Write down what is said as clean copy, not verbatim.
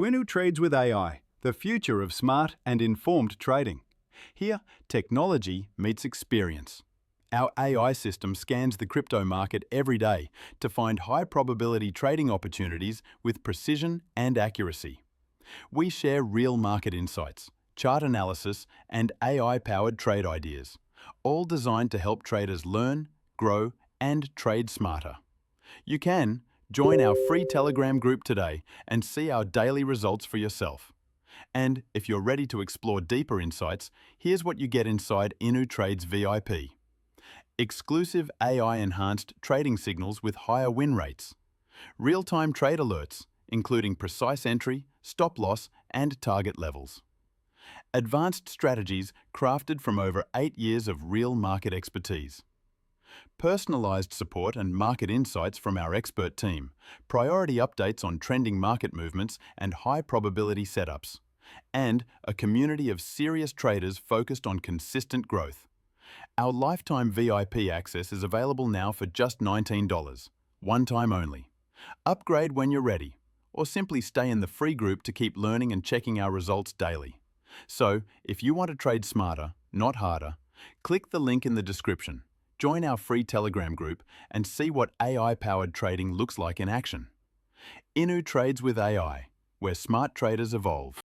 Winu trades with AI, the future of smart and informed trading. Here, technology meets experience. Our AI system scans the crypto market every day to find high-probability trading opportunities with precision and accuracy. We share real market insights, chart analysis, and AI-powered trade ideas, all designed to help traders learn, grow, and trade smarter. You can join our free Telegram group today and see our daily results for yourself. And if you're ready to explore deeper insights, here's what you get inside Inu Trades VIP. Exclusive AI-enhanced trading signals with higher win rates. Real-time trade alerts, including precise entry, stop loss, and target levels. Advanced strategies crafted from over 8 years of real market expertise. Personalized support and market insights from our expert team, priority updates on trending market movements and high-probability setups, and a community of serious traders focused on consistent growth. Our lifetime VIP access is available now for just $19, one time only. Upgrade when you're ready, or simply stay in the free group to keep learning and checking our results daily. So, if you want to trade smarter, not harder, click the link in the description. Join our free Telegram group and see what AI-powered trading looks like in action. Inu Trades with AI, where smart traders evolve.